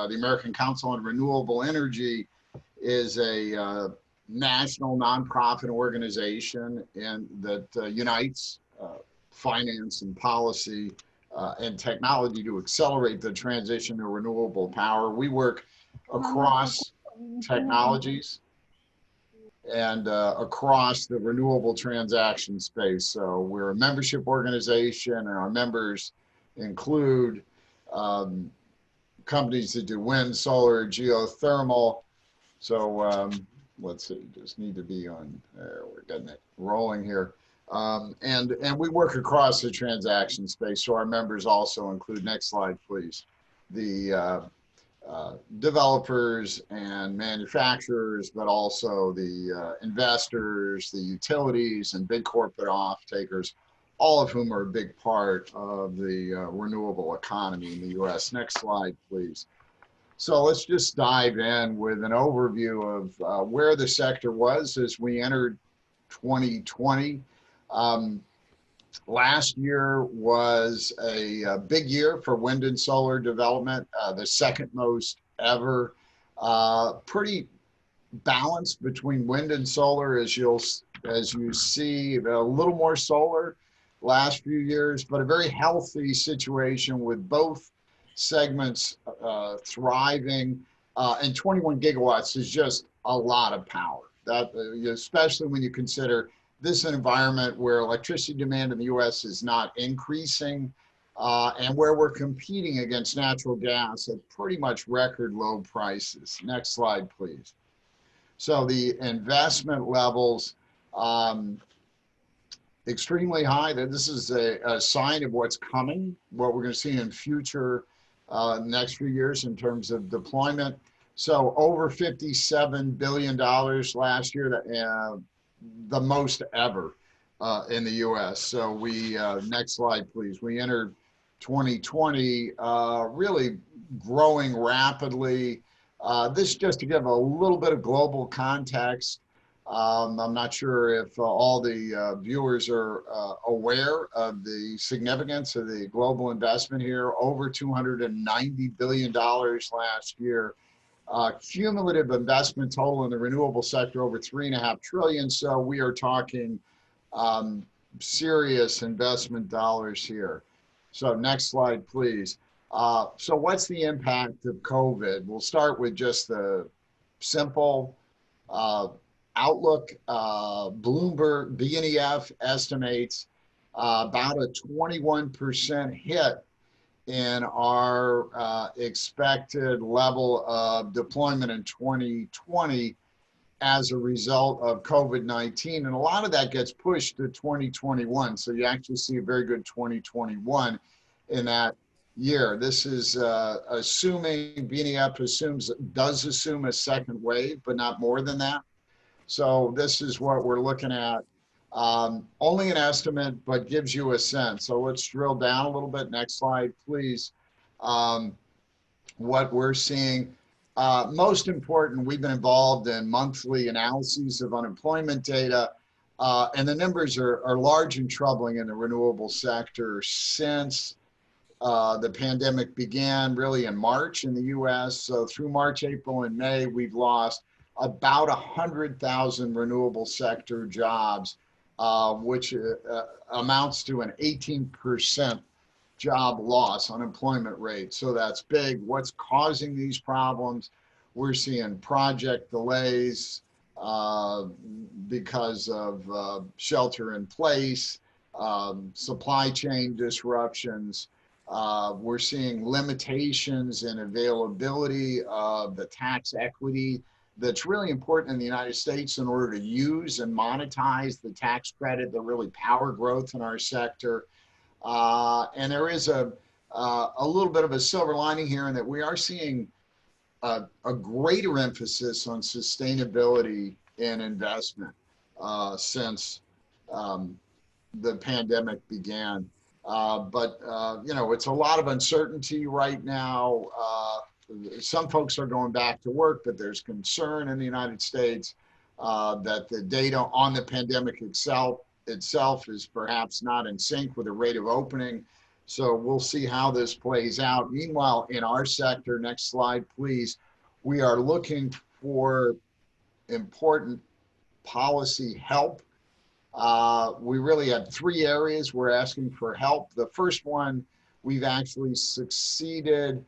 the American Council on Renewable Energy is a national nonprofit organization that unites finance and policy and technology to accelerate the transition to renewable power. We work across technologies and across the renewable transaction space. So we're a membership organization, and our members include companies that do wind, solar, geothermal. So let's see, just need to be on there. We're getting it rolling here. And we work across the transaction space. So our members also include, next slide, please, the developers and manufacturers, but also the investors, the utilities, and big corporate off-takers, all of whom are a big part of the renewable economy in the U.S. Next slide, please. So let's just dive in with an overview of where the sector was as we entered 2020. Last year was a big year for wind and solar development, the second most ever. Pretty balanced between wind and solar, as you see, a little more solar last few years, but a very healthy situation with both segments thriving. And 21 gigawatts is just a lot of power. That, especially when you consider this is an environment where electricity demand in the U.S. is not increasing, and where we're competing against natural gas at pretty much record low prices. Next slide, please. So the investment levels, extremely high. This is a sign of what's coming, what we're going to see in future next few years in terms of deployment. So over $57 billion last year, the most ever in the U.S. So we, next slide, please. We entered 2020 really growing rapidly. This just to give a little bit of global context. I'm not sure if all the viewers are aware of the significance of the global investment here. Over $290 billion last year. Cumulative investment total in the renewable sector over $3.5 trillion. So we are talking serious investment dollars here. So next slide, please. So what's the impact of COVID? We'll start with just the simple outlook. BloombergNEF estimates about a 21% hit in our expected level of deployment in 2020 as a result of COVID-19. And a lot of that gets pushed to 2021. So you actually see a very good 2021 in that year. This is assuming, BNEF does assume a second wave, but not more than that. So this is what we're looking at. Only an estimate, but gives you a sense. So let's drill down a little bit. Next slide, please. What we're seeing, most important, we've been involved in monthly analyses of unemployment data, and the numbers are large and troubling in the renewable sector since the pandemic began really in March in the US. So through March, April, and May, we've lost about 100,000 renewable sector jobs, which amounts to an 18% job loss unemployment rate. So that's big. What's causing these problems? We're seeing project delays because of shelter in place, supply chain disruptions. We're seeing limitations in availability of the tax equity that's really important in the United States in order to use and monetize the tax credit that really power growth in our sector. And there is a little bit of a silver lining here in that we are seeing a greater emphasis on sustainability in investment since the pandemic began. But you know, it's a lot of uncertainty right now. Some folks are going back to work, but there's concern in the United States that the data on the pandemic itself is perhaps not in sync with the rate of opening. So we'll see how this plays out. Meanwhile, in our sector, next slide, please, we are looking for important policy help. We really have three areas we're asking for help. The first one, we've actually succeeded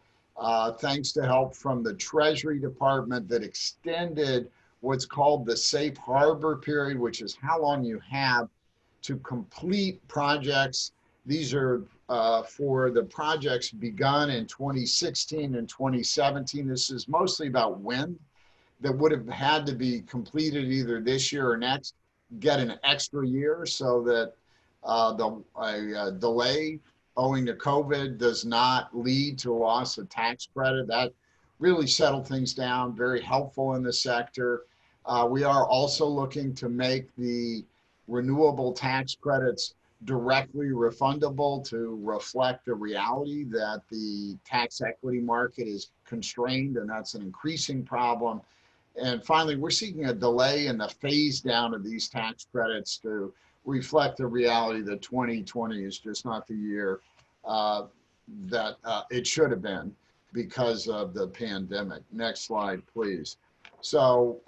thanks to help from the Treasury Department that extended what's called the safe harbor period, which is how long you have to complete projects. These are for the projects begun in 2016 and 2017. This is mostly about wind that would have had to be completed either this year or next, get an extra year so that the delay owing to COVID does not lead to loss of tax credit. That really settled things down, very helpful in the sector. We are also looking to make the renewable tax credits directly refundable to reflect the reality that the tax equity market is constrained, and that's an increasing problem. And finally, we're seeking a delay in the phase down of these tax credits to reflect the reality that 2020 is just not the year that it should have been because of the pandemic. Next slide, please. So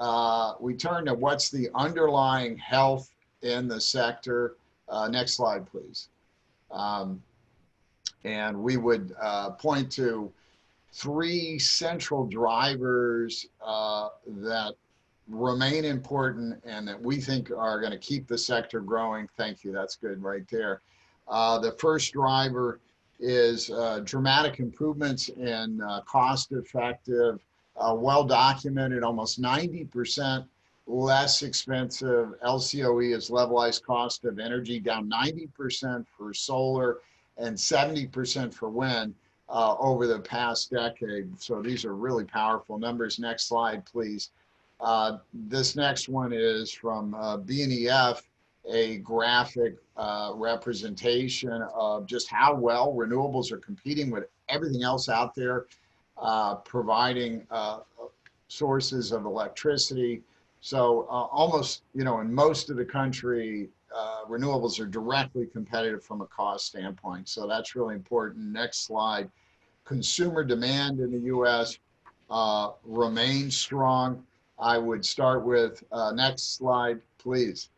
we turn to what's the underlying health in the sector. Next slide, please. And we would point to three central drivers that remain important and that we think are going to keep the sector growing. Thank you. That's good right there. The first driver is dramatic improvements in cost-effective, well-documented, almost 90% less expensive LCOE is levelized cost of energy, down 90% for solar and 70% for wind over the past decade. So these are really powerful numbers. Next slide, please. This next one is from BloombergNEF, a graphic representation of just how well renewables are competing with everything else out there, providing sources of electricity. So almost, in most of the country, renewables are directly competitive from a cost standpoint. So that's really important. Next slide. Consumer demand in the U.S. Remains strong. I would start with, next slide, please.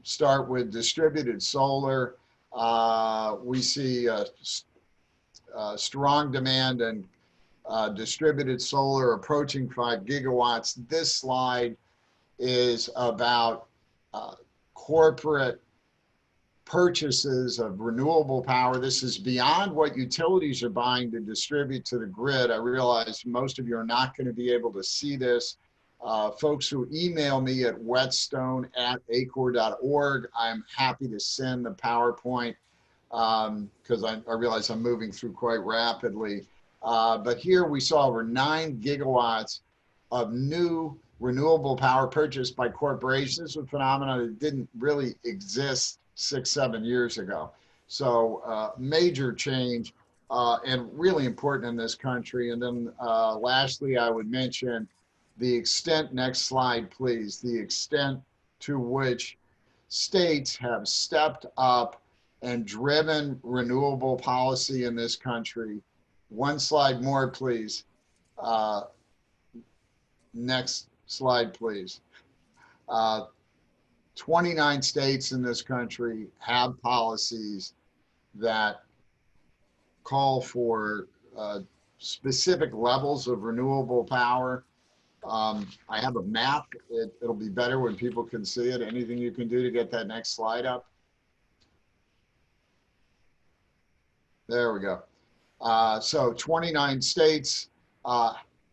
Start with distributed solar. We see strong demand and distributed solar approaching 5 gigawatts. This slide is about corporate purchases of renewable power. This is beyond what utilities are buying to distribute to the grid. I realize most of you are not going to be able to see this. Folks who email me at wetstone@acore.org, I'm happy to send the PowerPoint because I realize I'm moving through quite rapidly. But here we saw over 9 gigawatts of new renewable power purchased by corporations. This is a phenomenon that didn't really exist 6-7 years ago. So major change and really important in this country. And then lastly, I would mention the extent, next slide, please, the extent to which states have stepped up and driven renewable policy in this country. One slide more, please. Next slide, please. 29 states in this country have policies that call for specific levels of renewable power. I have a map. It'll be better when people can see it. Anything you can do to get that next slide up? There we go. So 29 states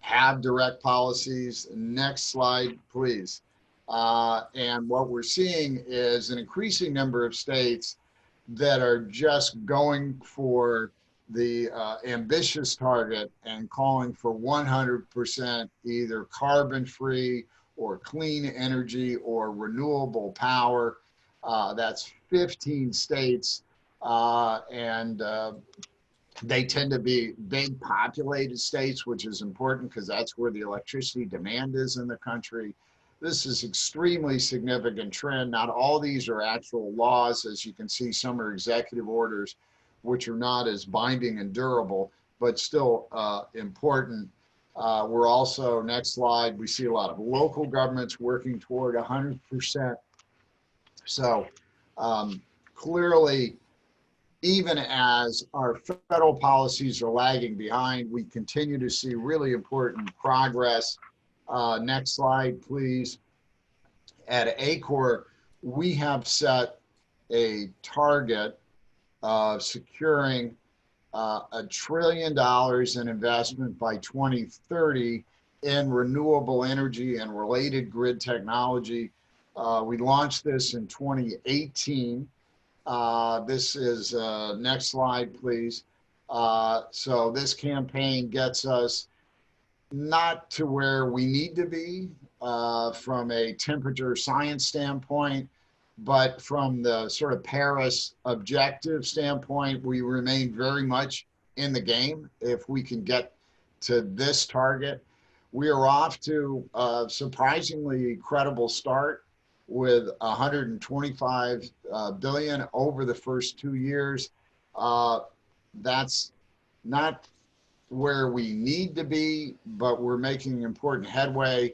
have direct policies. Next slide, please. And what we're seeing is an increasing number of states that are just going for the ambitious target and calling for 100% either carbon-free or clean energy or renewable power. That's 15 states, and they tend to be big populated states, which is important because that's where the electricity demand is in the country. This is extremely significant trend. Not all these are actual laws. As you can see, some are executive orders. which are not as binding and durable, but still important. We're also, next slide, we see a lot of local governments working toward 100%. So clearly, even as our federal policies are lagging behind, we continue to see really important progress. Next slide, please. At ACORE, we have set a target of securing $1 trillion in investment by 2030 in renewable energy and related grid technology. We launched this in 2018. This is, next slide, please. So this campaign gets us not to where we need to be from a temperature science standpoint, but from the sort of Paris objective standpoint, we remain very much in the game if we can get to this target. We are off to a surprisingly credible start with 125 billion over the first 2 years. That's not where we need to be, but we're making important headway.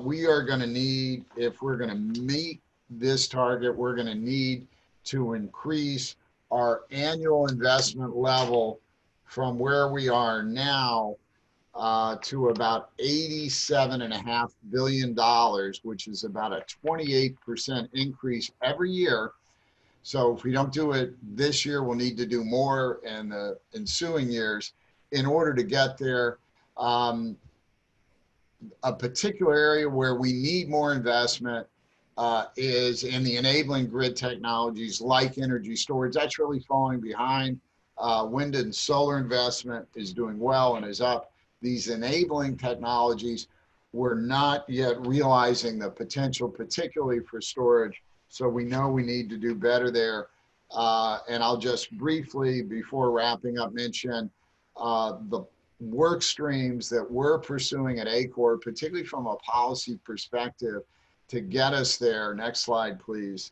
We are going to need, if we're going to meet this target, we're going to need to increase our annual investment level from where we are now to about $87.5 billion, which is about a 28% increase every year. So if we don't do it this year, we'll need to do more in the ensuing years in order to get there. A particular area where we need more investment is in the enabling grid technologies like energy storage. That's really falling behind. Wind and solar investment is doing well and is up. These enabling technologies, we're not yet realizing the potential, particularly for storage. So we know we need to do better there. And I'll just briefly, before wrapping up, mention the work streams that we're pursuing at ACORE, particularly from a policy perspective, to get us there. Next slide, please.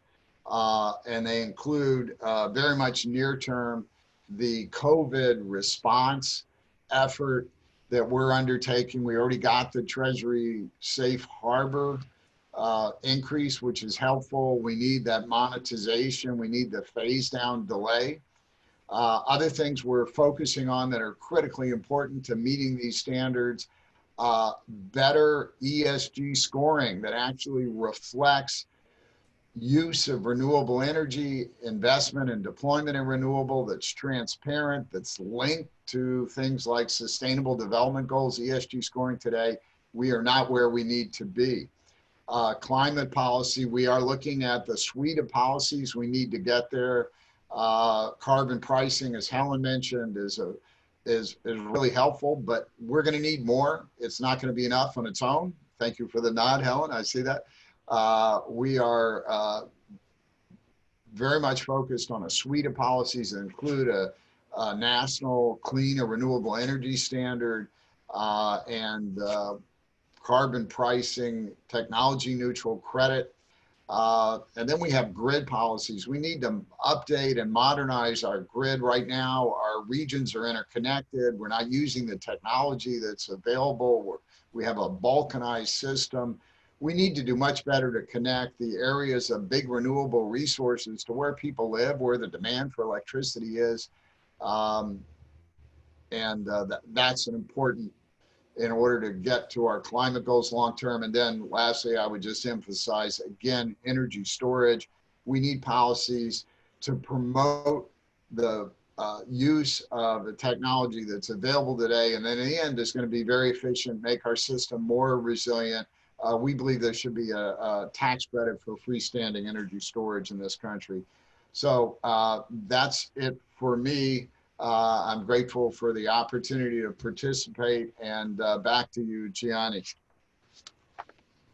And they include very much near term the COVID response effort that we're undertaking. We already got the Treasury safe harbor increase, which is helpful. We need that monetization. We need the phase down delay. Other things we're focusing on that are critically important to meeting these standards, better ESG scoring that actually reflects use of renewable energy, investment and deployment in renewable, that's transparent, that's linked to things like sustainable development goals. ESG scoring today, we are not where we need to be. Climate policy, we are looking at the suite of policies we need to get there. Carbon pricing, as Helen mentioned, is really helpful, but we're going to need more. It's not going to be enough on its own. Thank you for the nod, Helen. I see that. We are very much focused on a suite of policies that include a national clean or renewable energy standard and carbon pricing, technology neutral credit. And then we have grid policies. We need to update and modernize our grid. Right now, our regions are interconnected. We're not using the technology that's available. We have a balkanized system. We need to do much better to connect the areas of big renewable resources to where people live, where the demand for electricity is. That's an important in order to get to our climate goals long term. And then lastly, I would just emphasize, again, energy storage. We need policies to promote the use of the technology that's available today. And then in the end, it's going to be very efficient, make our system more resilient. We believe there should be a tax credit for freestanding energy storage in this country. So that's it for me. I'm grateful for the opportunity to participate, and back to you, Gianni.